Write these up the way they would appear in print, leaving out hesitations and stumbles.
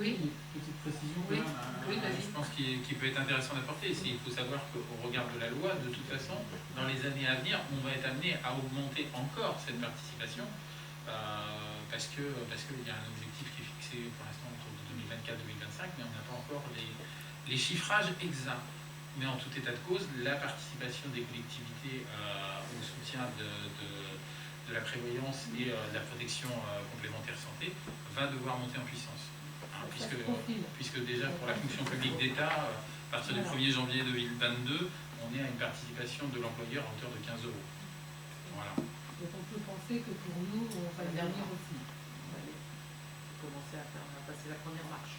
Oui. Une petite précision quand Oui. même. Oui, vas-y. Je pense qu'il peut être intéressant d'apporter, c'est qu'il faut savoir qu'au regard de la loi, de toute façon, dans les années à venir, on va être amené à augmenter encore cette participation, parce qu'il y a un objectif qui est fixé pour l'instant autour de 2024-2025, mais on n'a pas encore les chiffrages exacts. Mais en tout état de cause, la participation des collectivités au soutien de la prévoyance et de la protection complémentaire santé va devoir monter en puissance. Puisque déjà pour la fonction publique d'État, à partir du 1er janvier 2022, on est à une participation de l'employeur à hauteur de 15 €. Voilà. Donc on peut penser que pour nous, on va y venir aussi. On va commencer à passer la première marche.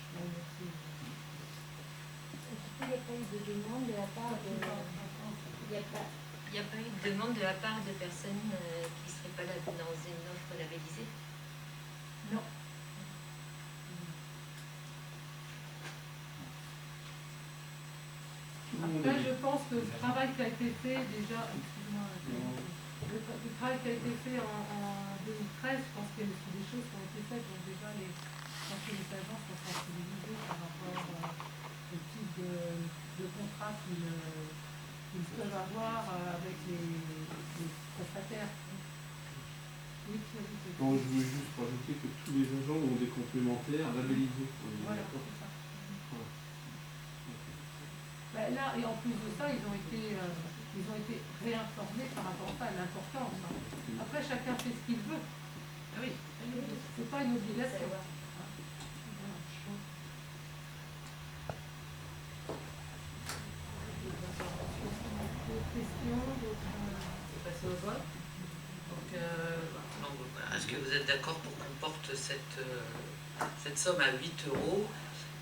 Il n'y a pas eu de demande de la part de... Il n'y a pas eu de demande de la part de personnes qui ne seraient pas là dans une offre labellisée? Non. Après, je pense que le travail qui a été fait déjà, excuse-moi, le travail qui a été fait en 2013, je pense qu'il y a aussi des choses qui ont été faites, donc déjà les agences sont sensibilisées par rapport au type de contrat qu'ils peuvent avoir avec les prestataires. Oui, bon, je voulais juste rajouter que tous les agents ont des complémentaires labellisés. Voilà, c'est ça. Ben là, et en plus de ça, ils ont été réinformés par rapport à ça, l'importance. Après, chacun fait ce qu'il veut. Ah oui. C'est pas une obligation. Passer au vote. Donc, est-ce que vous êtes d'accord pour qu'on porte cette somme à 8 €?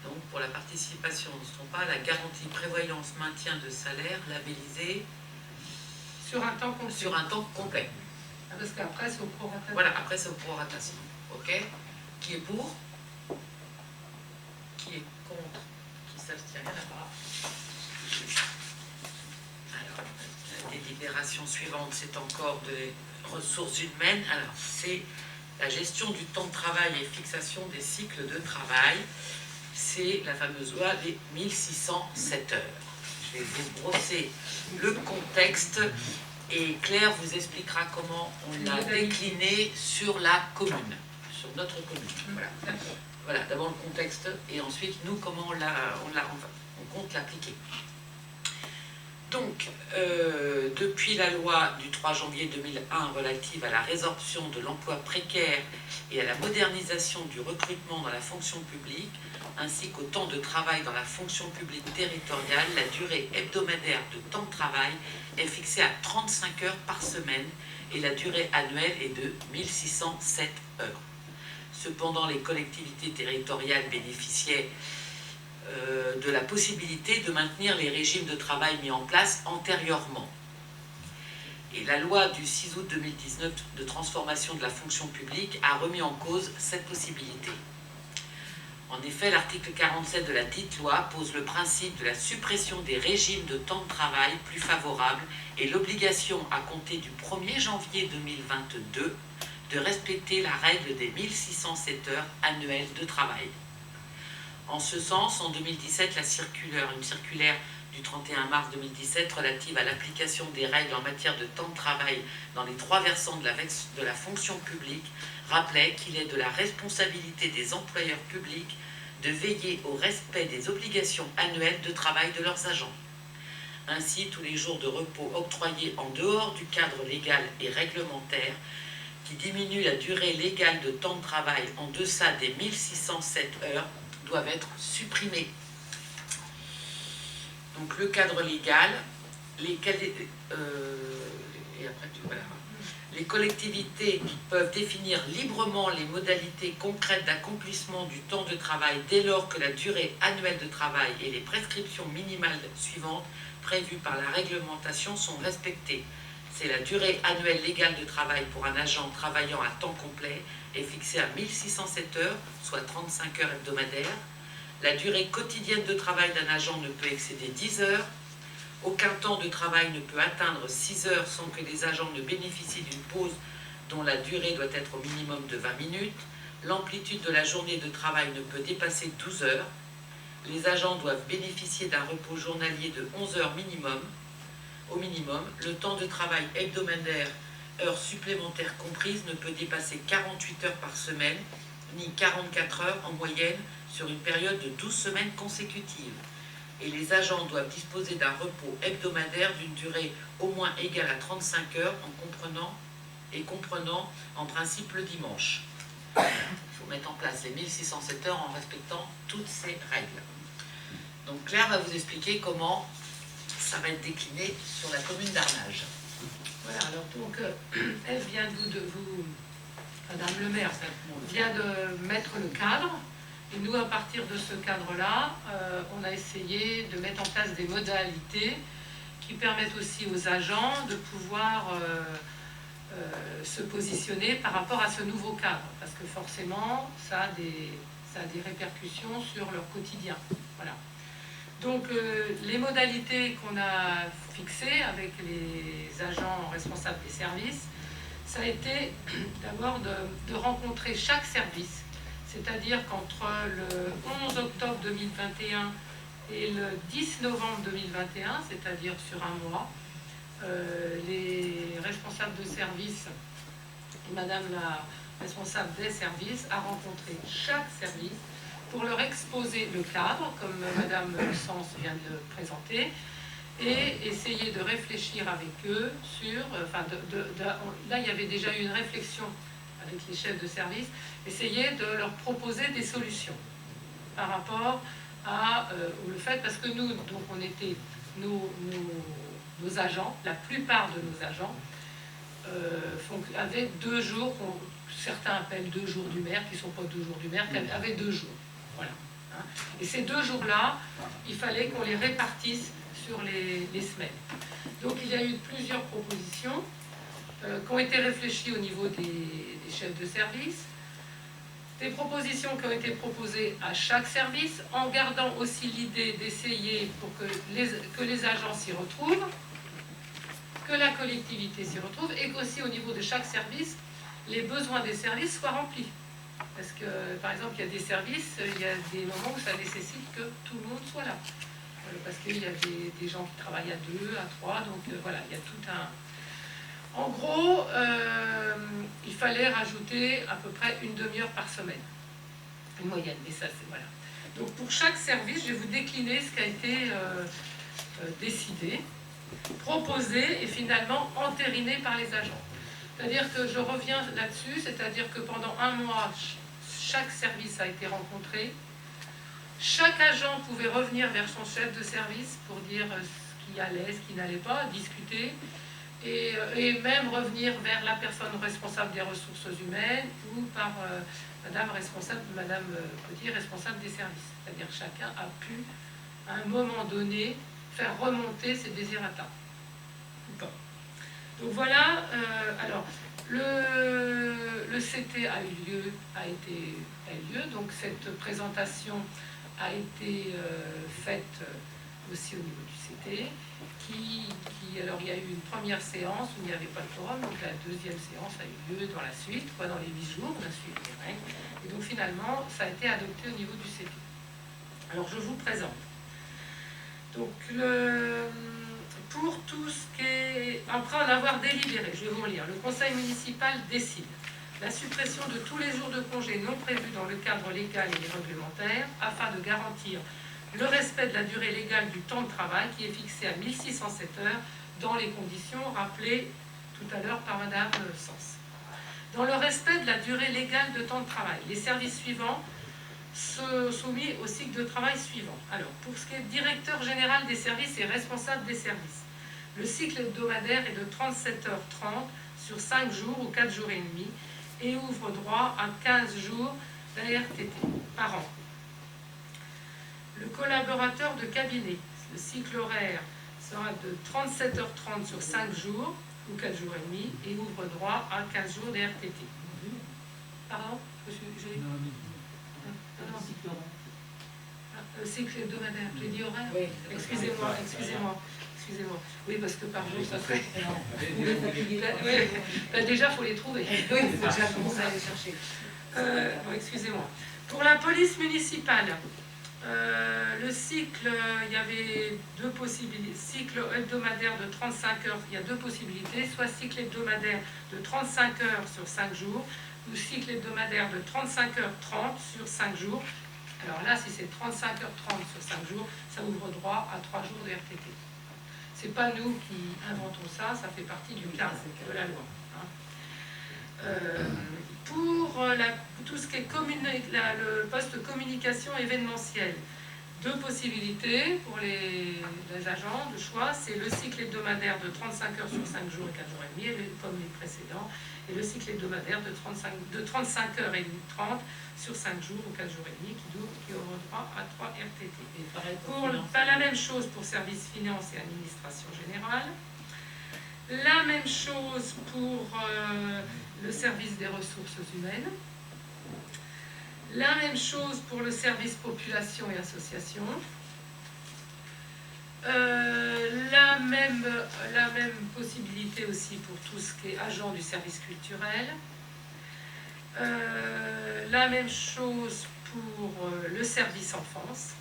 Donc pour la participation, ne sont pas la garantie prévoyance maintien de salaire labellisée Sur un temps complet. sur un temps complet. Parce qu'après, c'est au prorata. Voilà, après c'est au prorata. Ok. Qui est pour? Qui est contre? Qui s'abstient? Là-bas. Alors, la délibération suivante, c'est encore des ressources humaines. Alors, c'est la gestion du temps de travail et fixation des cycles de travail. C'est la fameuse loi des 1607 heures. Je vais vous brosser le contexte et Claire vous expliquera comment on l'a décliné sur la commune, sur notre commune. Voilà, d'abord le contexte et ensuite nous comment on compte l'appliquer. Donc, depuis la loi du 3 janvier 2001 relative à la résorption de l'emploi précaire et à la modernisation du recrutement dans la fonction publique, ainsi qu'au temps de travail dans la fonction publique territoriale, la durée hebdomadaire de temps de travail est fixée à 35 heures par semaine et la durée annuelle est de 1607 heures. Cependant, les collectivités territoriales bénéficiaient de la possibilité de maintenir les régimes de travail mis en place antérieurement. Et la loi du 6 août 2019 de transformation de la fonction publique a remis en cause cette possibilité. En effet, l'article 47 de la dite loi pose le principe de la suppression des régimes de temps de travail plus favorables et l'obligation à compter du 1er janvier 2022 de respecter la règle des 1607 heures annuelles de travail. En ce sens, en 2017, une circulaire du 31 mars 2017 relative à l'application des règles en matière de temps de travail dans les 3 versants de la fonction publique rappelait qu'il est de la responsabilité des employeurs publics de veiller au respect des obligations annuelles de travail de leurs agents. Ainsi, tous les jours de repos octroyés en dehors du cadre légal et réglementaire qui diminuent la durée légale de temps de travail en deçà des 1607 heures doivent être supprimés. Donc le cadre légal, les collectivités peuvent définir librement les modalités concrètes d'accomplissement du temps de travail dès lors que la durée annuelle de travail et les prescriptions minimales suivantes prévues par la réglementation sont respectées. C'est la durée annuelle légale de travail pour un agent travaillant à temps complet est fixée à 1607 heures, soit 35 heures hebdomadaires. La durée quotidienne de travail d'un agent ne peut excéder 10 heures. Aucun temps de travail ne peut atteindre 6 heures sans que les agents ne bénéficient d'une pause dont la durée doit être au minimum de 20 minutes. L'amplitude de la journée de travail ne peut dépasser 12 heures. Les agents doivent bénéficier d'un repos journalier de 11 heures minimum. Au minimum, le temps de travail hebdomadaire, heures supplémentaires comprises, ne peut dépasser 48 heures par semaine, ni 44 heures en moyenne sur une période de 12 semaines consécutives. Et les agents doivent disposer d'un repos hebdomadaire d'une durée au moins égale à 35 heures comprenant en principe le dimanche. Il faut mettre en place les 1607 heures en respectant toutes ces règles. Donc Claire va vous expliquer comment ça va être décliné sur la commune d'Arnage. Voilà, alors donc, elle vient Madame le maire, vient de mettre le cadre. Et nous, à partir de ce cadre-là, on a essayé de mettre en place des modalités qui permettent aussi aux agents de pouvoir se positionner par rapport à ce nouveau cadre. Parce que forcément, ça a des répercussions sur leur quotidien. Voilà. Donc, les modalités qu'on a fixées avec les agents responsables des services, ça a été d'abord de rencontrer chaque service. C'est-à-dire qu'entre le 11 octobre 2021 et le 10 novembre 2021, c'est-à-dire sur un mois, les responsables de service et Madame la responsable des services a rencontré chaque service pour leur exposer le cadre, comme Madame Sens vient de le présenter, et essayer de réfléchir avec eux sur... là, il y avait déjà eu une réflexion avec les chefs de service, essayer de leur proposer des solutions par rapport à le fait, parce que nous, donc on était, nos agents, la plupart de nos agents, avaient 2 jours, certains appellent 2 jours du maire, qui ne sont pas 2 jours du maire, qui avaient 2 jours. Voilà. Et ces 2 jours-là, il fallait qu'on les répartisse sur les semaines. Donc il y a eu plusieurs propositions qui ont été réfléchies au niveau des chefs de service, des propositions qui ont été proposées à chaque service, en gardant aussi l'idée d'essayer pour que les agents s'y retrouvent, que la collectivité s'y retrouve, et qu'aussi au niveau de chaque service, les besoins des services soient remplis. Parce que, par exemple, il y a des services, il y a des moments où ça nécessite que tout le monde soit là. Parce qu'il y a des gens qui travaillent à 2, à 3, donc voilà, il y a tout un... En gros, il fallait rajouter à peu près une demi-heure par semaine. Une moyenne, mais ça, c'est voilà. Donc pour chaque service, je vais vous décliner ce qui a été décidé, proposé et finalement entériné par les agents. C'est-à-dire que je reviens là-dessus, c'est-à-dire que pendant un mois, chaque service a été rencontré. Chaque agent pouvait revenir vers son chef de service pour dire ce qui allait, ce qui n'allait pas, discuter, et même revenir vers la personne responsable des ressources humaines ou par Madame Petit, responsable des services. C'est-à-dire chacun a pu, à un moment donné, faire remonter ses désirata. Ou pas. Donc voilà, alors, le CT a eu lieu, donc cette présentation a été faite aussi au niveau du CT, alors il y a eu une première séance où il n'y avait pas de forum, donc la deuxième séance a eu lieu dans la suite, dans les 8 jours, on a suivi les règles, et donc finalement ça a été adopté au niveau du CT. Alors je vous présente. Donc pour tout ce qui est... Après en avoir délibéré, je vais vous lire, le conseil municipal décide la suppression de tous les jours de congé non prévus dans le cadre légal et réglementaire afin de garantir le respect de la durée légale du temps de travail qui est fixé à 1607 heures dans les conditions rappelées tout à l'heure par Madame Sens. Dans le respect de la durée légale de temps de travail, les services suivants sont soumis au cycle de travail suivant. Alors, pour ce qui est directeur général des services et responsable des services, le cycle hebdomadaire est de 37h30 sur 5 jours ou 4 jours et demi et ouvre droit à 15 jours d'ARTT par an. Le collaborateur de cabinet, le cycle horaire sera de 37h30 sur 5 jours ou 4 jours et demi et ouvre droit à 15 jours d'ARTT. Pardon ? Le cycle hebdomadaire, j'ai dit horaire ? Oui. Excusez-moi. Oui, parce que par jour, ça serait... Déjà, il faut les trouver. Oui, il faut déjà commencer à les chercher. Bon, excusez-moi. Pour la police municipale, le cycle, il y avait deux possibilités. Cycle hebdomadaire de 35 heures, il y a deux possibilités, soit cycle hebdomadaire de 35 heures sur 5 jours, ou cycle hebdomadaire de 35h30 sur 5 jours. Alors là, si c'est 35h30 sur 5 jours, ça ouvre droit à 3 jours de RTT. C'est pas nous qui inventons ça, ça fait partie du cadre de la loi. Pour tout ce qui est le poste communication événementielle, deux possibilités pour les agents de choix, c'est le cycle hebdomadaire de 35 heures sur 5 jours et 4 jours et demi, comme les précédents, et le cycle hebdomadaire de 35 heures et 30 sur 5 jours ou 4 jours et demi qui aura droit à 3 RTT. Pas la même chose pour service finance et administration générale. La même chose pour le service des ressources humaines. La même chose pour le service population et association. La même possibilité aussi pour tout ce qui est agent du service culturel. La même chose pour le service enfance.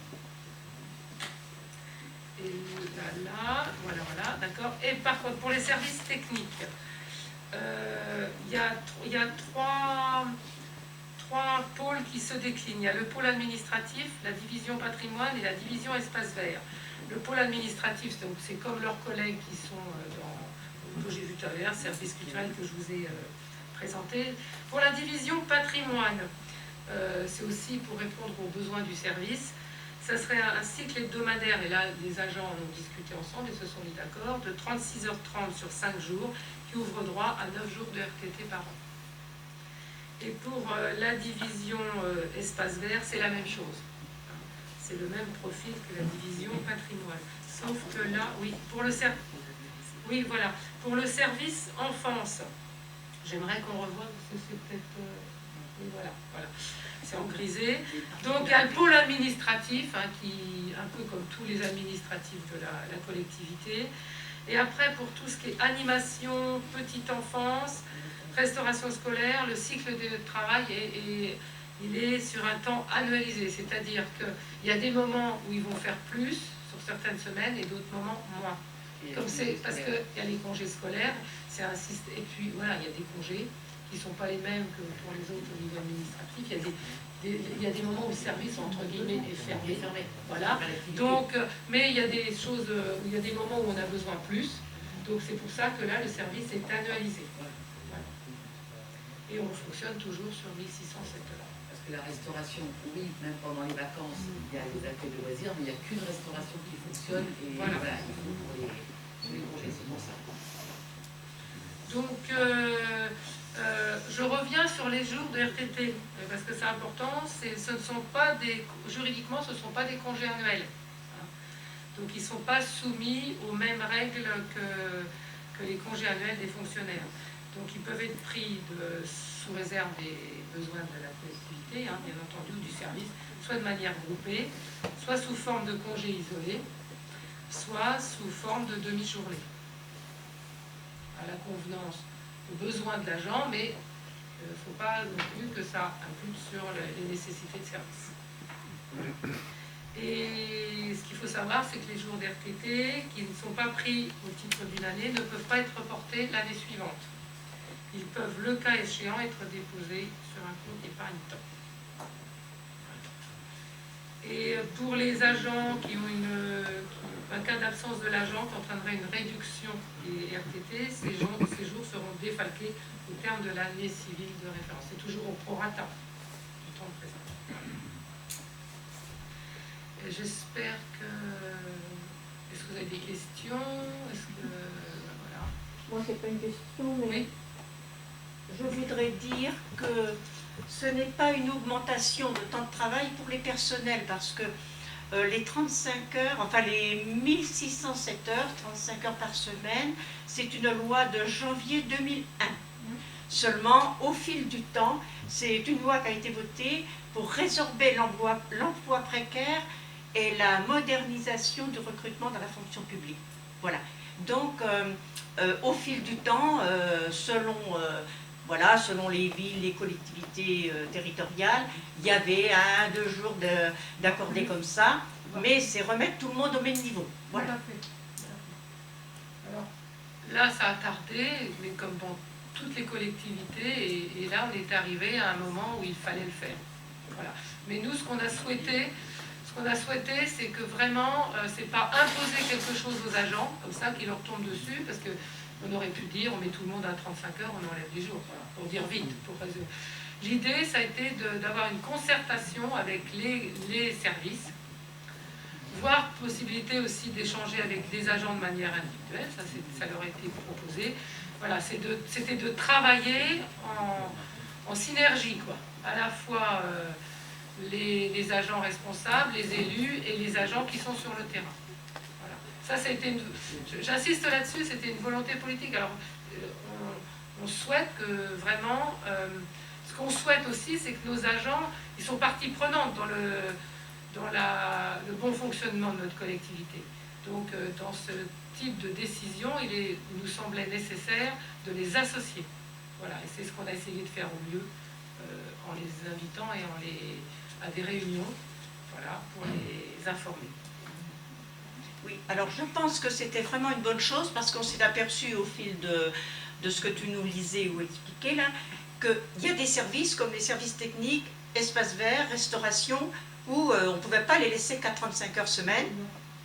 Et voilà, d'accord. Et par contre, pour les services techniques, il y a trois pôles qui se déclinent. Il y a le pôle administratif, la division patrimoine et la division espace vert. Le pôle administratif, c'est comme leurs collègues qui sont que j'ai vu tout à l'heure, service culturel que je vous ai présenté. Pour la division patrimoine, c'est aussi pour répondre aux besoins du service. Ça serait un cycle hebdomadaire, et là les agents en ont discuté ensemble et se sont mis d'accord, de 36h30 sur 5 jours, qui ouvre droit à 9 jours de RTT par an. Et pour la division espace vert, c'est la même chose. C'est le même profil que la division patrimoine. Sauf que là, oui, pour le service enfance, j'aimerais qu'on revoie, parce que c'est peut-être... oui, voilà. C'est en grisé. Donc il y a le pôle administratif, qui, un peu comme tous les administratifs de la collectivité. Et après, pour tout ce qui est animation, petite enfance, restauration scolaire, le cycle de travail il est sur un temps annualisé. C'est-à-dire qu'il y a des moments où ils vont faire plus sur certaines semaines et d'autres moments moins. Comme c'est parce qu'il y a les congés scolaires, c'est un système. Et puis voilà, il y a des congés qui ne sont pas les mêmes que pour les autres au niveau administratif. Il y a des moments où le service, entre guillemets, est fermé. Voilà. Donc, mais il y a des choses, il y a des moments où on a besoin plus. Donc c'est pour ça que là, le service est annualisé. Voilà. Et on fonctionne toujours sur 1607 heures. Parce que la restauration, oui, même pendant les vacances, il y a les accueils de loisirs, mais il n'y a qu'une restauration qui fonctionne. Et voilà, il faut pour les congés, c'est pour ça. Donc, je reviens sur les jours de RTT, parce que c'est important, juridiquement, ce ne sont pas des congés annuels. Donc, ils ne sont pas soumis aux mêmes règles que les congés annuels des fonctionnaires. Donc, ils peuvent être pris sous réserve des besoins de la collectivité, bien entendu, ou du service, soit de manière groupée, soit sous forme de congés isolés, soit sous forme de demi-journée, à la convenance aux besoins de l'agent, mais il ne faut pas non plus que ça impute sur les nécessités de service. Et ce qu'il faut savoir, c'est que les jours d'RTT qui ne sont pas pris au titre d'une année ne peuvent pas être reportés l'année suivante. Ils peuvent, le cas échéant, être déposés sur un compte épargne-temps. Et pour les agents qui ont un cas d'absence de l'agent qui entraînerait une réduction des RTT, ces jours seront défalqués au terme de l'année civile de référence. C'est toujours au prorata du temps présent. Et j'espère que... Est-ce que vous avez des questions? Est-ce que... voilà. Moi, c'est pas une question, mais oui. Je voudrais dire que ce n'est pas une augmentation de temps de travail pour les personnels, parce que les 35 heures, enfin les 1607 heures, 35 heures par semaine, c'est une loi de janvier 2001. Seulement, au fil du temps, c'est une loi qui a été votée pour résorber l'emploi précaire et la modernisation du recrutement dans la fonction publique. Voilà. Donc, au fil du temps, selon voilà, selon les villes, les collectivités territoriales, il y avait 1, 2 jours d'accordés comme ça, mais c'est remettre tout le monde au même niveau. Voilà. Tout à fait. Alors, Là, ça a tardé, mais comme bon, toutes les collectivités, et là, on est arrivé à un moment où il fallait le faire. Voilà. Mais nous, ce qu'on a souhaité, c'est que vraiment, c'est pas imposer quelque chose aux agents, comme ça, qui leur tombe dessus, parce que on aurait pu dire, on met tout le monde à 35 heures, on enlève des jours, voilà, pour dire vite, pour résumer. L'idée, ça a été d'avoir une concertation avec les services, voire possibilité aussi d'échanger avec des agents de manière individuelle, ça leur a été proposé. Voilà, c'était de travailler en synergie, quoi. À la fois les agents responsables, les élus et les agents qui sont sur le terrain. Voilà. Ça, c'était j'insiste là-dessus, c'était une volonté politique. Alors, on souhaite que vraiment, ce qu'on souhaite aussi, c'est que nos agents, ils sont partie prenante dans le bon fonctionnement de notre collectivité. Donc, dans ce type de décision, il nous semblait nécessaire de les associer. Voilà, et c'est ce qu'on a essayé de faire au mieux, en les invitant et à des réunions, voilà, pour les informer. Oui, alors je pense que c'était vraiment une bonne chose parce qu'on s'est aperçu au fil de ce que tu nous lisais ou expliquais là, qu'il y a des services comme les services techniques, espaces verts, restauration, où on ne pouvait pas les laisser qu'à 35 heures semaine,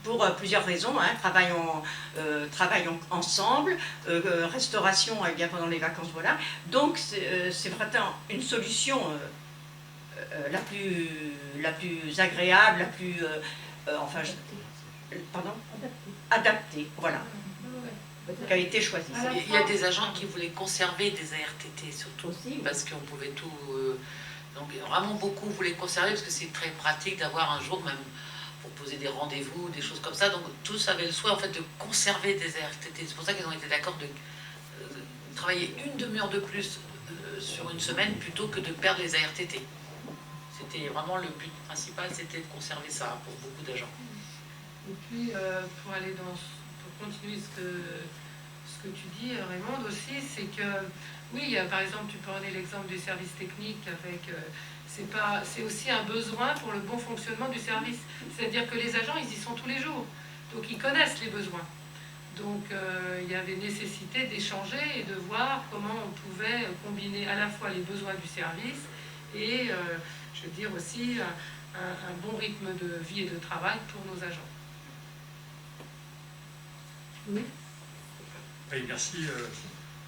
pour plusieurs raisons, hein, travaillons ensemble, restauration eh bien, pendant les vacances, voilà. Donc c'est vraiment une solution la plus agréable, la plus... adaptée, voilà, qui a été choisie. Il y a des agents qui voulaient conserver des ARTT surtout, Aussi, parce qu'on pouvait tout... donc vraiment beaucoup voulaient conserver, parce que c'est très pratique d'avoir un jour même pour poser des rendez-vous, des choses comme ça. Donc tous avaient le souhait en fait de conserver des ARTT. C'est pour ça qu'ils ont été d'accord de travailler une demi-heure de plus sur une semaine plutôt que de perdre les ARTT. C'était vraiment le but principal, c'était de conserver ça pour beaucoup d'agents. Et puis, pour continuer ce que tu dis, Raymond, aussi, c'est que, oui, par exemple, tu prenais l'exemple du service technique avec... c'est aussi un besoin pour le bon fonctionnement du service. C'est-à-dire que les agents, ils y sont tous les jours. Donc, ils connaissent les besoins. Donc, il y avait nécessité d'échanger et de voir comment on pouvait combiner à la fois les besoins du service et, je veux dire aussi, un bon rythme de vie et de travail pour nos agents. oui. Oui, merci.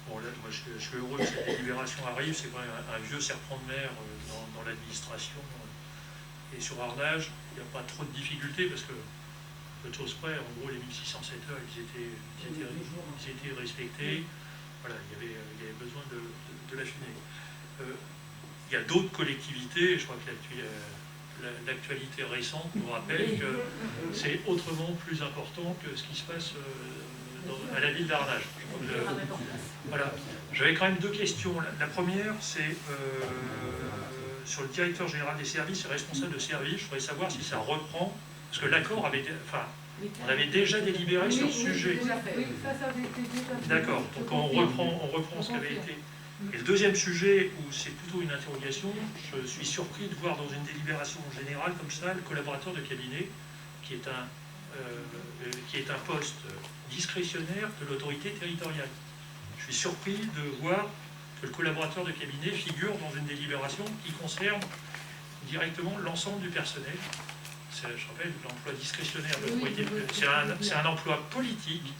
Bon, là, moi, je suis heureux que cette délibération arrive. C'est quand même un vieux serpent de mer dans l'administration. Et sur Arnage, il n'y a pas trop de difficultés parce que, peu de choses près, en gros, les 1607 heures, ils étaient respectés. Voilà, il y avait besoin de l'affiner. Il y a d'autres collectivités, je crois que l'actualité récente nous rappelle que c'est autrement plus important que ce qui se passe à la ville d'Arnage. Voilà. J'avais quand même deux questions. La première, c'est sur le directeur général des services et responsable de service. Je voudrais savoir si ça reprend, parce que l'accord avait... Enfin, on avait déjà délibéré sur ce sujet. Oui, ça avait été déjà... D'accord, donc on reprend ce qui avait été... Et le deuxième sujet, où c'est plutôt une interrogation, je suis surpris de voir dans une délibération générale comme ça, le collaborateur de cabinet, qui est un poste discrétionnaire de l'autorité territoriale. Je suis surpris de voir que le collaborateur de cabinet figure dans une délibération qui concerne directement l'ensemble du personnel. Je rappelle, l'emploi discrétionnaire de l'autorité, c'est un emploi politique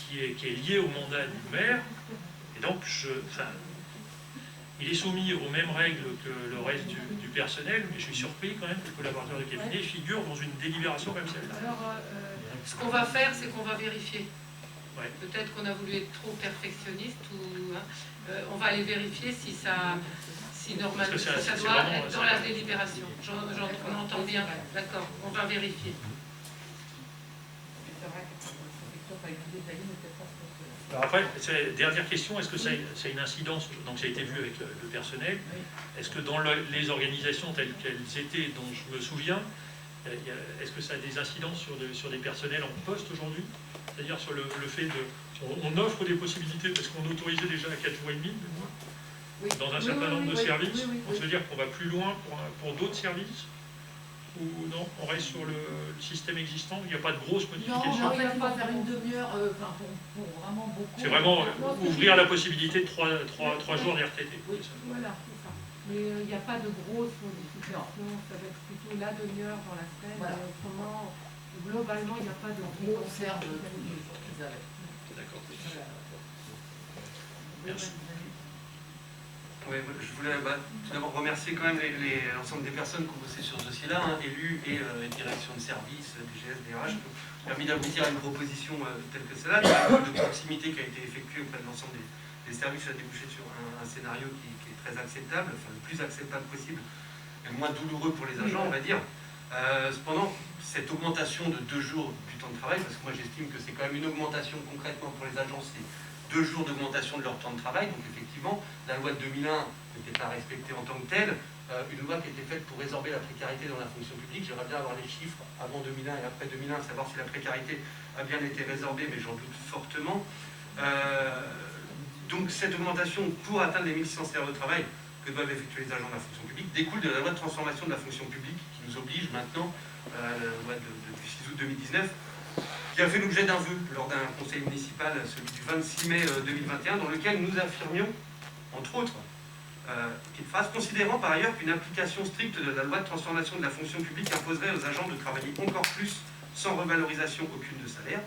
qui est lié au mandat du maire. Et donc, il est soumis aux mêmes règles que le reste du personnel, mais je suis surpris quand même que le collaborateur de cabinet figure dans une délibération comme celle-là. Alors, ce qu'on va faire, c'est qu'on va vérifier. Ouais. Peut-être qu'on a voulu être trop perfectionniste, ou on va aller vérifier si normalement ça doit être dans la délibération. On entend bien, d'accord, on va vérifier. Alors après, dernière question, est-ce que ça a une incidence, donc ça a été vu avec le personnel, est-ce que dans les organisations telles qu'elles étaient, dont je me souviens, est-ce que ça a des incidences sur des personnels en poste aujourd'hui? C'est-à-dire sur le fait On offre des possibilités, parce qu'on autorisait déjà à 4 jours et demi, de mois, Oui. dans un Oui, certain oui, nombre de oui, services. oui, oui, On oui. se veut dire qu'on va plus loin pour d'autres services, ou non, on reste sur le système existant, il n'y a pas de grosses Non, modifications. en fait, il va faire une demi-heure, enfin, pour vraiment beaucoup. C'est vraiment Non, c'est ouvrir juste- la possibilité de 3 jours d'RTT. Oui, voilà, c'est ça. Mais il n'y a pas de grosses modifications, ça va être plutôt la demi-heure dans la semaine, Voilà. mais autrement, globalement, il n'y a pas de Ils grosses conservent tous modifications. les jours qu'ils avaient. D'accord. Merci. Ouais, je voulais tout d'abord remercier quand même l'ensemble des personnes qui ont bossé sur ce dossier-là, hein, élus et direction de service, DGS, DRH, qui ont permis d'aboutir à une proposition telle que celle-là. Le de proximité qui a été effectué auprès de l'ensemble des services a débouché sur un scénario qui est très acceptable, enfin le plus acceptable possible, et le moins douloureux pour les agents, on va dire. Cependant, cette augmentation de 2 jours du temps de travail, parce que moi j'estime que c'est quand même une augmentation concrètement pour les agents, c'est 2 jours d'augmentation de leur temps de travail. Donc effectivement, la loi de 2001 n'était pas respectée en tant que telle. Une loi qui a été faite pour résorber la précarité dans la fonction publique. J'aimerais bien avoir les chiffres avant 2001 et après 2001, savoir si la précarité a bien été résorbée, mais j'en doute fortement. Donc cette augmentation pour atteindre les 1600 heures de travail que doivent effectuer les agents de la fonction publique découle de la loi de transformation de la fonction publique qui nous oblige maintenant, la loi du 6 août 2019, qui a fait l'objet d'un vœu lors d'un conseil municipal, celui du 26 mai 2021, dans lequel nous affirmions, entre autres, petite phrase, considérant par ailleurs qu'une application stricte de la loi de transformation de la fonction publique imposerait aux agents de travailler encore plus sans revalorisation aucune de salaire.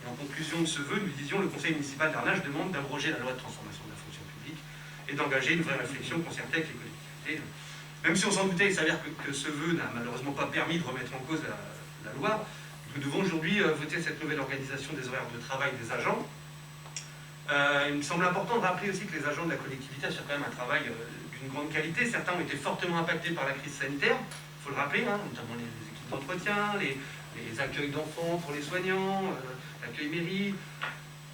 Et en conclusion de ce vœu, nous disions, le conseil municipal d'Arnage demande d'abroger la loi de transformation de la fonction publique et d'engager une vraie réflexion concertée avec les collectivités. Même si on s'en doutait, il s'avère que ce vœu n'a malheureusement pas permis de remettre en cause la loi. Nous devons aujourd'hui voter cette nouvelle organisation des horaires de travail des agents. Il me semble important de rappeler aussi que les agents de la collectivité assurent quand même un travail d'une grande qualité. Certains ont été fortement impactés par la crise sanitaire, il faut le rappeler, hein, notamment les équipes d'entretien, les accueils d'enfants pour les soignants, l'accueil mairie.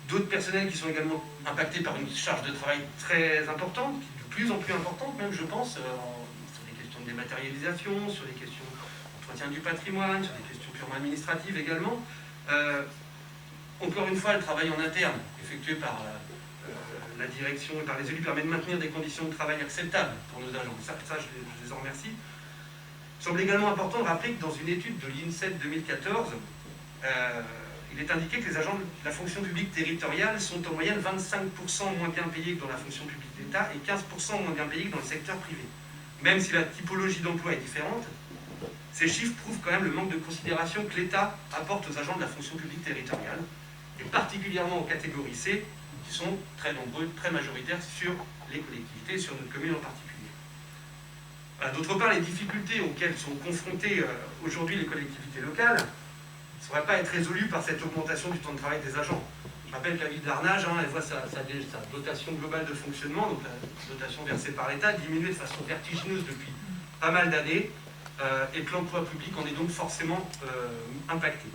D'autres personnels qui sont également impactés par une charge de travail très importante, de plus en plus importante même, je pense, sur les questions de dématérialisation, sur les questions d'entretien du patrimoine, sur les questions purement administratives également. Encore une fois, le travail en interne, effectué par la direction et par les élus, permet de maintenir des conditions de travail acceptables pour nos agents. Ça je les en remercie. Il semble également important de rappeler que dans une étude de l'INSEE 2014, il est indiqué que les agents de la fonction publique territoriale sont en moyenne 25% moins bien payés que dans la fonction publique d'État et 15% moins bien payés que dans le secteur privé. Même si la typologie d'emploi est différente, ces chiffres prouvent quand même le manque de considération que l'État apporte aux agents de la fonction publique territoriale, et particulièrement aux catégories C, qui sont très nombreux, très majoritaires sur les collectivités, sur notre commune en particulier. D'autre part, les difficultés auxquelles sont confrontées aujourd'hui les collectivités locales ne sauraient pas être résolues par cette augmentation du temps de travail des agents. Je rappelle que la ville d'Arnage, elle voit sa dotation globale de fonctionnement, donc la dotation versée par l'État, diminuer de façon vertigineuse depuis pas mal d'années, et que l'emploi public en est donc forcément impacté.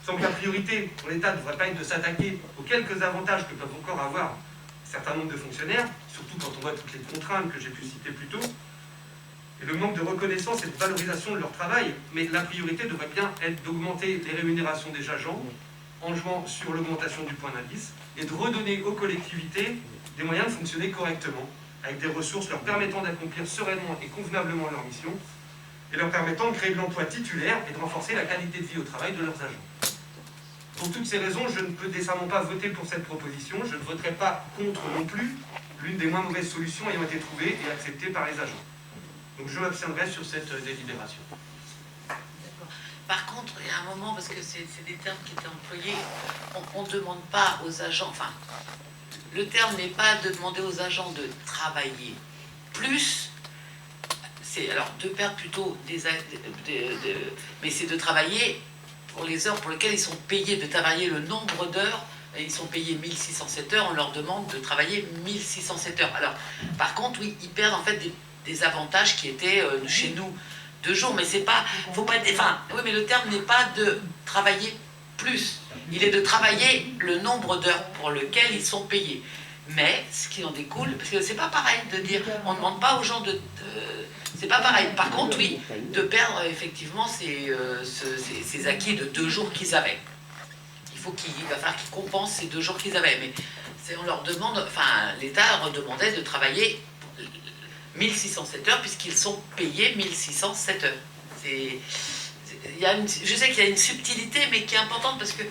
Il semble que la priorité pour l'État ne devrait pas être de s'attaquer aux quelques avantages que peuvent encore avoir un certain nombre de fonctionnaires, surtout quand on voit toutes les contraintes que j'ai pu citer plus tôt, et le manque de reconnaissance et de valorisation de leur travail, mais la priorité devrait bien être d'augmenter les rémunérations des agents en jouant sur l'augmentation du point d'indice et de redonner aux collectivités des moyens de fonctionner correctement, avec des ressources leur permettant d'accomplir sereinement et convenablement leur mission, et leur permettant de créer de l'emploi titulaire et de renforcer la qualité de vie au travail de leurs agents. Pour toutes ces raisons, je ne peux décemment pas voter pour cette proposition. Je ne voterai pas contre non plus l'une des moins mauvaises solutions ayant été trouvées et acceptées par les agents. Donc je m'abstiendrai sur cette délibération. Par contre, il y a un moment, parce que c'est des termes qui étaient employés, on ne demande pas aux agents, enfin, le terme n'est pas de demander aux agents de travailler plus, c'est alors de perdre plutôt mais c'est de travailler pour les heures pour lesquelles ils sont payés, de travailler le nombre d'heures. Ils sont payés 1607 heures, on leur demande de travailler 1607 heures. Alors, par contre, oui, ils perdent en fait des avantages qui étaient chez nous 2 jours, mais c'est pas, faut pas, enfin, oui, mais le terme n'est pas de travailler plus, il est de travailler le nombre d'heures pour lequel ils sont payés. Mais ce qui en découle, parce que c'est pas pareil de dire, on ne demande pas aux gens c'est pas pareil. Par contre, oui, de perdre effectivement ces acquis de 2 jours qu'ils avaient. Il va falloir qu'ils compensent ces 2 jours qu'ils avaient. Mais on leur demande, enfin, l'État leur demandait de travailler 1607 heures puisqu'ils sont payés 1607 heures. Je sais qu'il y a une subtilité, mais qui est importante parce que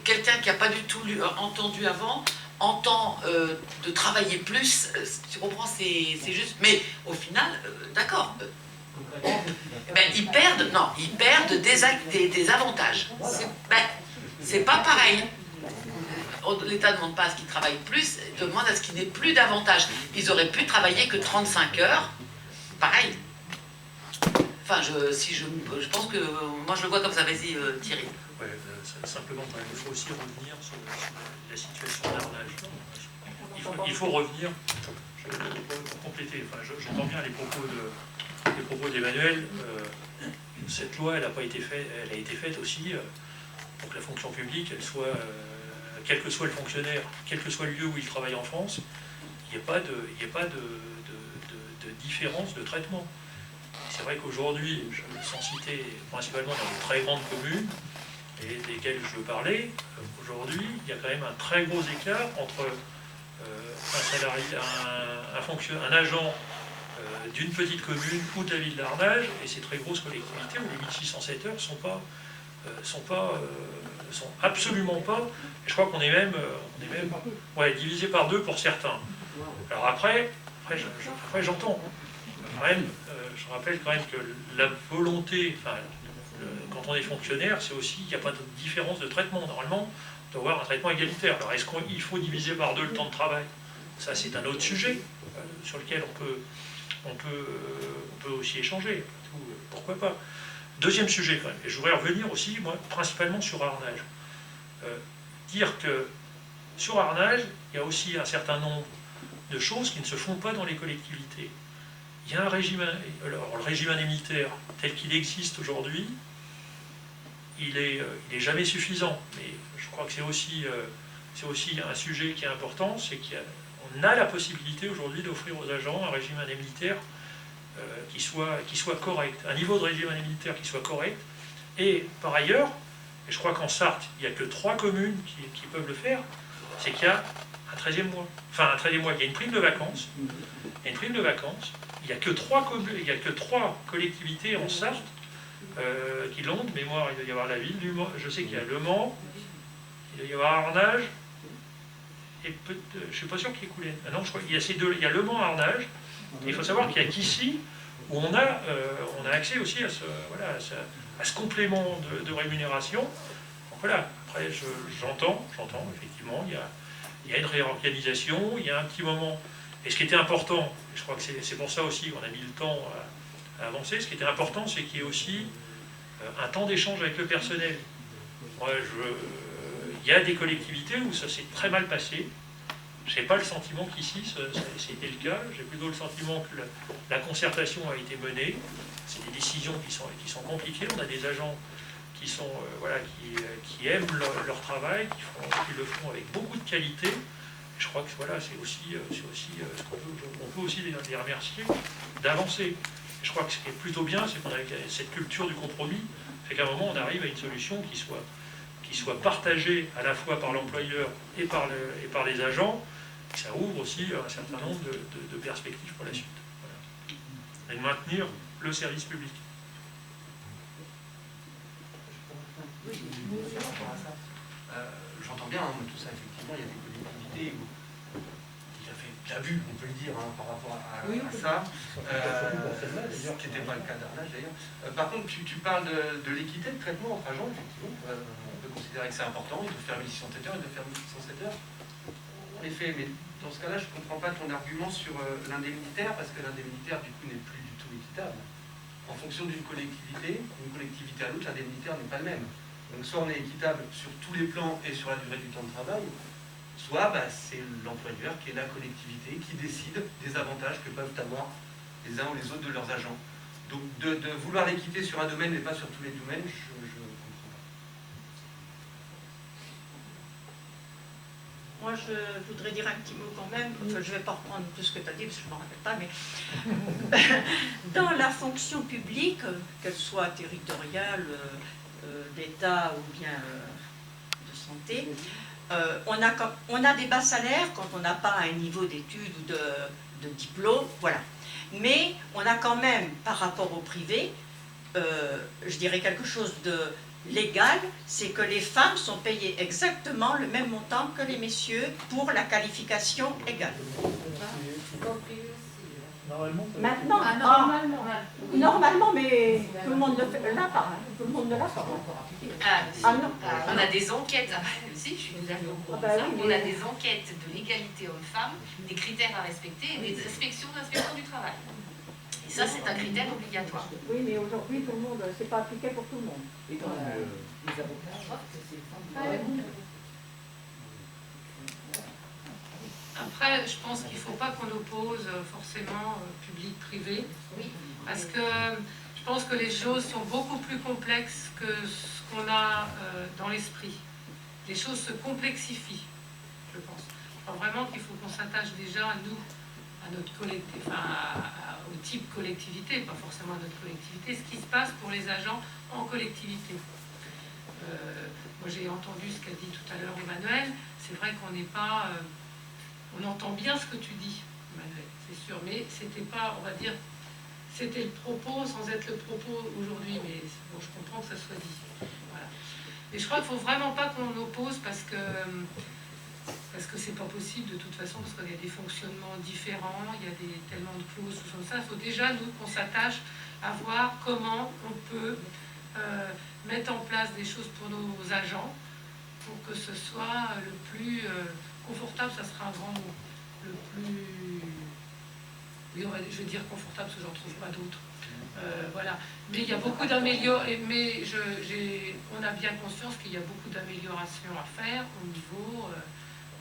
quelqu'un qui n'a pas du tout entendu avant entend de travailler plus, tu comprends, c'est juste. Mais au final, d'accord. Ils perdent des avantages. C'est pas pareil. L'État ne demande pas à ce qu'ils travaillent plus, demande à ce qu'il n'ait plus d'avantages. Ils auraient pu travailler que 35 heures, pareil. Enfin, je pense que moi je le vois comme ça. Vas-y, Thierry. Ouais, simplement, il faut aussi revenir sur la situation d'Arnage. Il faut revenir, pour compléter, enfin, j'entends bien les propos d'Emmanuel. Cette loi, elle a été faite aussi pour que la fonction publique, elle soit, quel que soit le fonctionnaire, quel que soit le lieu où il travaille en France, il n'y ait pas de différence de traitement. C'est vrai qu'aujourd'hui, sans citer principalement dans les très grandes communes, et desquelles je veux parler, aujourd'hui, il y a quand même un très gros écart entre un agent d'une petite commune ou de la ville d'Arnage et ces très grosses collectivités où les 1607 heures sont absolument pas, et je crois qu'on est même divisé par 2 pour certains. Alors après j'entends. Je rappelle quand même que la volonté, quand on est fonctionnaire, c'est aussi qu'il n'y a pas de différence de traitement. Normalement, on doit avoir un traitement égalitaire. Alors est-ce qu'il faut diviser par 2 le temps de travail? Ça, c'est un autre sujet sur lequel on peut aussi échanger. Pourquoi pas? Deuxième sujet quand même, et je voudrais revenir aussi, moi, principalement sur Arnage. Dire que sur Arnage, il y a aussi un certain nombre de choses qui ne se font pas dans les collectivités. Il y a un régime, alors le régime indemnitaire tel qu'il existe aujourd'hui, il est jamais suffisant. Mais je crois que c'est aussi un sujet qui est important, c'est qu'on a la possibilité aujourd'hui d'offrir aux agents un régime indemnitaire qui soit correct, un niveau de régime indemnitaire qui soit correct. Et par ailleurs, et je crois qu'en Sarthe, il n'y a que 3 communes qui peuvent le faire, c'est qu'il y a un 13e mois. Enfin, un 13e mois, il y a une prime de vacances. Il y a une prime de vacances. Il n'y a que 3 collectivités en Sarthe qui l'ont. De mémoire, il doit y avoir la ville du Mans. Je sais qu'il y a Le Mans, il doit y avoir Arnage, et je ne suis pas sûr qu'il y ait Coulennes. Ah non, je crois qu'il y a ces 2. Il y a Le Mans, Arnage. Il faut savoir qu'il n'y a qu'ici où on a accès aussi à ce complément de rémunération. Donc voilà, après j'entends, effectivement, il y a une réorganisation, il y a un petit moment. Et ce qui était important, et je crois que c'est pour ça aussi qu'on a mis le temps à avancer, ce qui était important, c'est qu'il y ait aussi un temps d'échange avec le personnel. Moi, il y a des collectivités où ça s'est très mal passé. Je n'ai pas le sentiment qu'ici c'était le cas. J'ai plutôt le sentiment que la concertation a été menée. C'est des décisions qui sont compliquées. On a des agents qui qui aiment leur travail, qui le font avec beaucoup de qualité. Je crois que c'est aussi ce qu'on peut aussi les remercier d'avancer. Je crois que ce qui est plutôt bien, c'est qu'on a cette culture du compromis, fait qu'à un moment on arrive à une solution qui soit partagée à la fois par l'employeur et par les agents. Ça ouvre aussi un certain nombre de perspectives pour la suite. Voilà. Et de maintenir le service public. J'entends bien tout ça, effectivement, il y a des collectivités où il a fait de l'abus, on peut le dire, par rapport à ça, ce qui n'était pas le cas d'Arnage d'ailleurs. Par contre, tu parles de l'équité de traitement entre agents, effectivement, on peut considérer que c'est important, ils doivent faire 1607 heures, ils doivent faire 1607 heures. En effet, mais dans ce cas-là, je ne comprends pas ton argument sur l'indemnitaire, parce que l'indemnitaire, du coup, n'est plus du tout équitable. En fonction d'une collectivité à l'autre, l'indemnitaire n'est pas le même. Donc soit on est équitable sur tous les plans et sur la durée du temps de travail, soit c'est l'employeur qui est la collectivité qui décide des avantages que peuvent avoir les uns ou les autres de leurs agents. Donc de vouloir l'équité sur un domaine mais pas sur tous les domaines, je ne comprends pas. Moi, je voudrais dire un petit mot quand même. Enfin, je ne vais pas reprendre tout ce que tu as dit, parce que je ne m'en rappelle pas, mais dans la fonction publique, qu'elle soit territoriale, d'État ou bien de santé. On a des bas salaires quand on n'a pas un niveau d'études ou de diplôme, voilà. Mais on a quand même, par rapport au privé, je dirais quelque chose de légal, c'est que les femmes sont payées exactement le même montant que les messieurs pour la qualification égale. Normalement, Maintenant, normalement, mais tout le monde ne l'a pas. Tout le monde ne l'a pas. Non. On a des enquêtes, si, je suis tout à fait au courant de ça. On a des enquêtes de l'égalité homme-femme, des critères à respecter et des inspections du travail. Et ça, c'est un critère obligatoire. Oui, mais aujourd'hui, tout le monde, c'est pas appliqué pour tout le monde. Et dans les avocats, c'est Après, je pense qu'il ne faut pas qu'on oppose forcément public-privé, parce que je pense que les choses sont beaucoup plus complexes que ce qu'on a dans l'esprit. Les choses se complexifient, je pense. Je crois vraiment qu'il faut qu'on s'attache déjà à nous, à notre collectivité, enfin au type collectivité, pas forcément à notre collectivité, ce qui se passe pour les agents en collectivité. Moi j'ai entendu ce qu'a dit tout à l'heure Emmanuel, c'est vrai qu'on n'est pas... on entend bien ce que tu dis, Emmanuel, c'est sûr, mais c'était pas, on va dire, c'était le propos sans être le propos aujourd'hui, mais bon, je comprends que ça soit dit. Voilà. Et je crois qu'il ne faut vraiment pas qu'on oppose parce que c'est pas possible de toute façon, parce qu'il y a des fonctionnements différents, il y a tellement de clauses, tout ça. Il faut déjà, nous, qu'on s'attache à voir comment on peut mettre en place des choses pour nos agents, pour que ce soit le plus confortable, ça sera un grand mot, le plus... Oui, je vais dire confortable, parce que j'en trouve pas d'autres. Voilà. Mais il y a beaucoup d'améliorations, mais on a bien conscience qu'il y a beaucoup d'améliorations à faire au niveau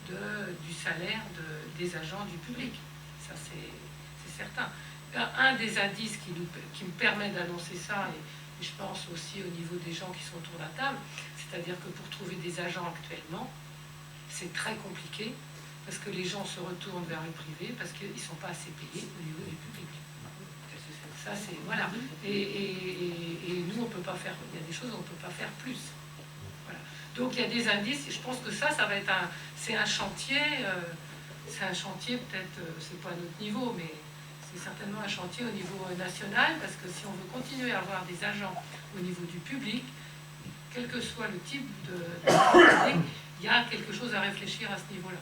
du salaire des agents du public. Ça, c'est certain. Un des indices qui me permet d'annoncer ça, et je pense aussi au niveau des gens qui sont autour de la table, c'est-à-dire que pour trouver des agents actuellement, c'est très compliqué, parce que les gens se retournent vers le privé, parce qu'ils ne sont pas assez payés au niveau du public. Ça, c'est... Voilà. Et nous, on peut pas faire... Il y a des choses où on ne peut pas faire plus. Voilà. Donc, il y a des indices, et je pense que ça va être c'est un chantier, peut-être, c'est pas à notre niveau, mais c'est certainement un chantier au niveau national, parce que si on veut continuer à avoir des agents au niveau du public, quel que soit le type de public, il y a quelque chose à réfléchir à ce niveau-là.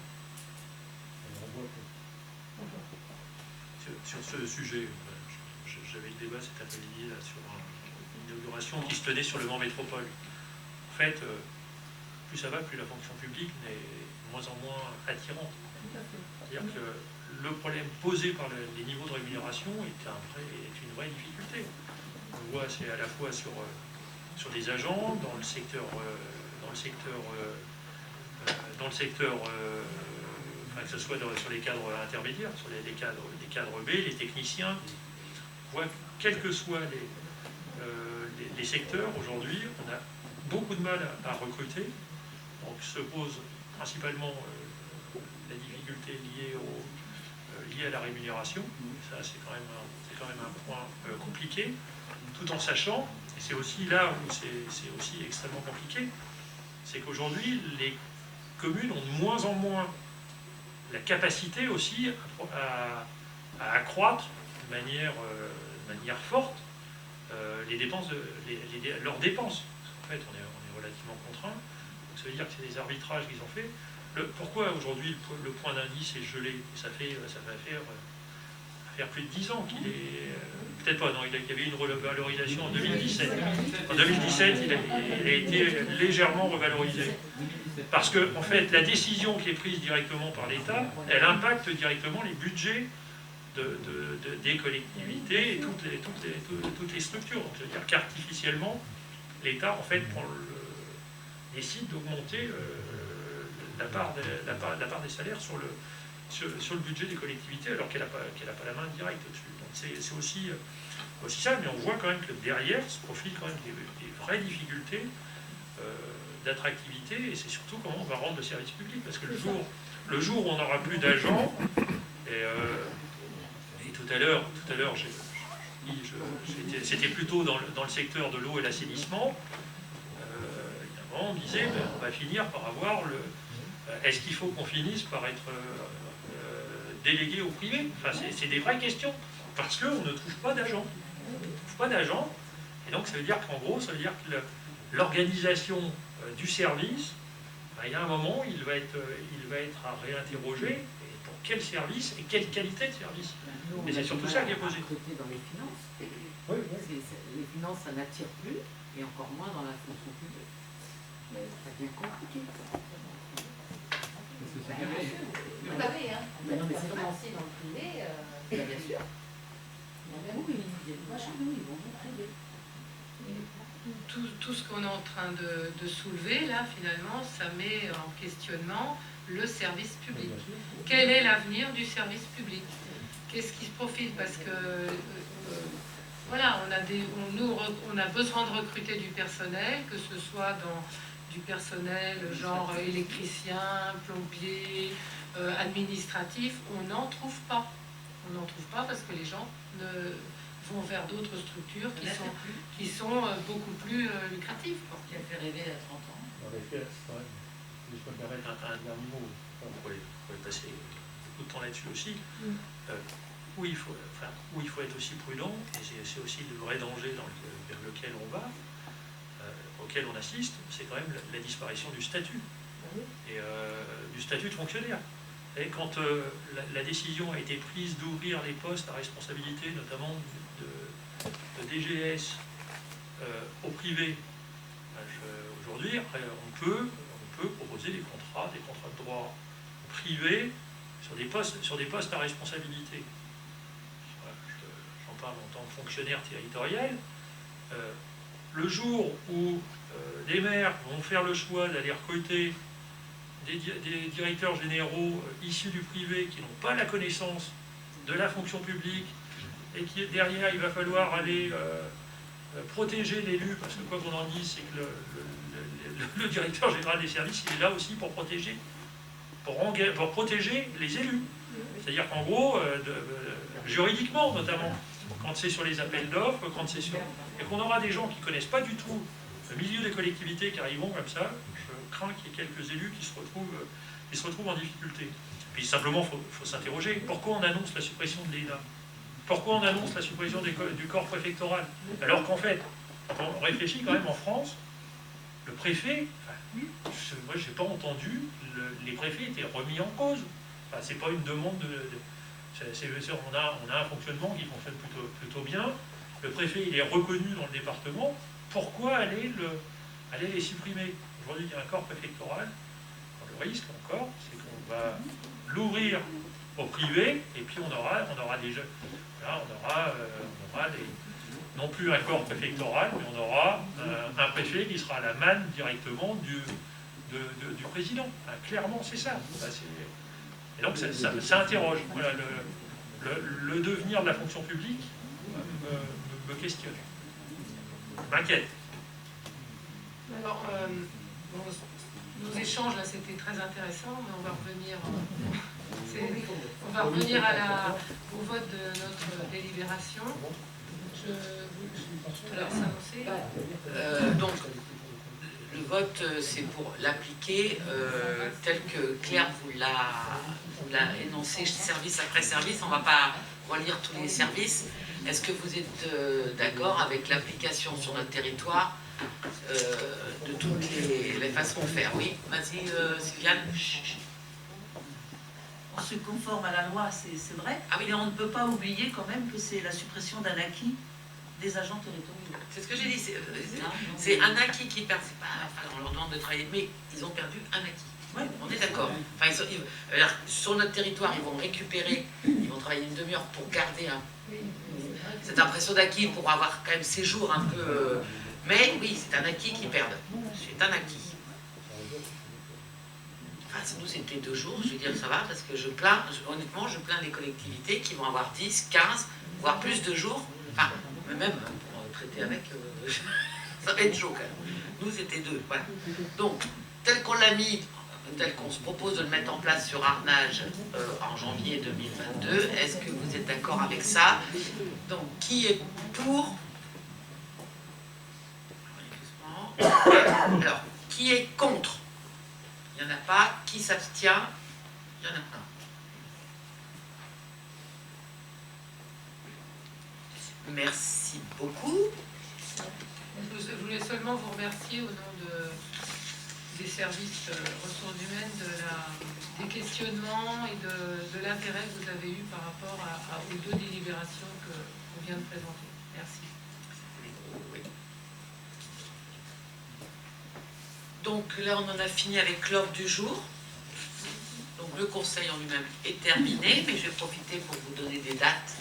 Sur ce sujet, j'avais le débat cet après-midi sur une inauguration qui se tenait sur le Mans Métropole. En fait, plus ça va, plus la fonction publique est de moins en moins attirante. C'est-à-dire que le problème posé par les niveaux de rémunération est une vraie difficulté. On voit, c'est à la fois sur des agents, dans le secteur que ce soit sur les cadres intermédiaires, sur les cadres B, les techniciens. On voit que quels que soient les secteurs, aujourd'hui, on a beaucoup de mal à recruter. Donc se pose principalement la difficulté liée à la rémunération. Ça, c'est quand même un point compliqué, tout en sachant, et c'est aussi là où c'est aussi extrêmement compliqué, c'est qu'aujourd'hui, les communes ont de moins en moins la capacité aussi à accroître de manière forte leurs dépenses. En fait, on est relativement contraint. Donc, ça veut dire que c'est des arbitrages qu'ils ont fait. Pourquoi aujourd'hui le point d'indice est gelé? Ça va faire plus de 10 ans qu'il est... Peut-être pas, non, il y avait une revalorisation en 2017. En 2017, il a été légèrement revalorisé. Parce que, en fait, la décision qui est prise directement par l'État, elle impacte directement les budgets des collectivités et toutes les structures. Donc, c'est-à-dire qu'artificiellement, l'État, en fait, décide d'augmenter la part des salaires sur le budget des collectivités, alors qu'elle n'a pas la main directe dessus. Donc c'est aussi ça, mais on voit quand même que derrière se profilent quand même des vraies difficultés d'attractivité, et c'est surtout comment on va rendre le service public, parce que le jour où on n'aura plus d'agents, et tout à l'heure, c'était plutôt dans le secteur de l'eau et l'assainissement, on disait, ben, on va finir par avoir le... Est-ce qu'il faut qu'on finisse par être délégué au privé? Enfin, c'est des vraies questions. Parce qu'on ne trouve pas d'agents. On ne trouve pas d'agents. Et donc, ça veut dire qu'en gros, ça veut dire que l'organisation du service, ben, il y a un moment, il va être à réinterroger. Et pour quel service et quelle qualité de service? Mais c'est surtout ça qui est posé. Dans les finances. Oui. Les finances, ça n'attire plus, et encore moins dans la fonction publique. Ça devient compliqué. Vous savez, hein. Mais non, mais c'est commencé dans le privé, bien sûr. Oui, ils vont au privé. Tout ce qu'on est en train de soulever, là, finalement, ça met en questionnement le service public. Quel est l'avenir du service public? Qu'est-ce qui se profile? Parce que, voilà, on a besoin de recruter du personnel, que ce soit du personnel genre électricien, plombier, administratif. On n'en trouve pas. On n'en trouve pas parce que les gens vont vers d'autres structures qui sont beaucoup plus lucratives. Qui a fait rêver à 30 ans. En effet, c'est vrai. Si je peux me permettre un dernier mot, on pourrait passer beaucoup de temps là-dessus aussi. Où il faut être aussi prudent, et c'est aussi le vrai danger vers lequel on va, auquel on assiste, c'est quand même la disparition du statut, et du statut de fonctionnaire. Et quand la décision a été prise d'ouvrir les postes à responsabilité, notamment de DGS au privé, aujourd'hui, on peut proposer des contrats de droit privés sur des postes à responsabilité. J'en parle en tant que fonctionnaire territorial. Le jour où des maires vont faire le choix d'aller recruter des directeurs généraux issus du privé qui n'ont pas la connaissance de la fonction publique et qui derrière il va falloir aller protéger l'élu, parce que quoi qu'on en dise, c'est que le directeur général des services, il est là aussi pour protéger les élus. C'est-à-dire qu'en gros, juridiquement notamment, quand c'est sur les appels d'offres, et qu'on aura des gens qui ne connaissent pas du tout le milieu des collectivités qui arriveront comme ça, je crains qu'il y ait quelques élus qui se retrouvent en difficulté. Puis simplement, il faut s'interroger, pourquoi on annonce la suppression de l'ENA? Pourquoi on annonce la suppression du corps préfectoral? Alors qu'en fait, quand on réfléchit quand même en France, le préfet, moi je n'ai pas entendu, les préfets étaient remis en cause. Enfin, c'est pas une demande on a un fonctionnement qui fonctionne plutôt bien. Le préfet il est reconnu dans le département. Pourquoi aller les supprimer? Aujourd'hui, il y a un corps préfectoral. Le risque encore, c'est qu'on va l'ouvrir au privé, et puis on aura déjà, là, on aura non plus un corps préfectoral, mais on aura un préfet qui sera à la manne directement du président. Enfin, clairement, c'est ça. Et donc, ça interroge. Voilà, le devenir de la fonction publique me questionne, m'inquiète. Alors, nos échanges, là, c'était très intéressant, mais on va revenir au vote de notre délibération. Je te laisse annoncer. Donc, le vote, c'est pour l'appliquer tel que Claire vous l'a énoncé service après service. On ne va pas relire tous les services. Est-ce que vous êtes d'accord avec l'application sur notre territoire de toutes les façons de faire? Oui, vas-y Sylviane. On se conforme à la loi, c'est vrai, mais on ne peut pas oublier quand même que c'est la suppression d'un acquis des agents territoriaux. C'est ce que j'ai dit, c'est un acquis qui perd, c'est pas, enfin, on leur demande de travailler, mais ils ont perdu un acquis. Ouais, on est d'accord. Enfin, sur notre territoire, ils vont récupérer, ils vont travailler une demi-heure pour garder cette impression d'acquis, pour avoir quand même ces jours un peu... mais oui, c'est un acquis qu'ils perdent. C'est un acquis. Enfin, nous, c'était 2 jours, je veux dire, ça va, parce que honnêtement, je plains les collectivités qui vont avoir 10, 15, voire plus de jours. Enfin, même pour traiter avec, ça va être chaud quand même. Nous, c'était 2, voilà. Donc, tel qu'on l'a mis, tel qu'on se propose de le mettre en place sur Arnage en janvier 2022, est-ce que vous êtes d'accord avec ça? Donc, qui est pour? Alors, qui Qui est contre? Il n'y en a pas. Qui s'abstient? Il y en a un. Merci beaucoup. Je voulais seulement vous remercier au nom des services ressources humaines des questionnements et de l'intérêt que vous avez eu par rapport aux deux délibérations qu'on vient de présenter. Merci. Donc là, on en a fini avec l'ordre du jour. Donc le conseil en lui-même est terminé, mais je vais profiter pour vous donner des dates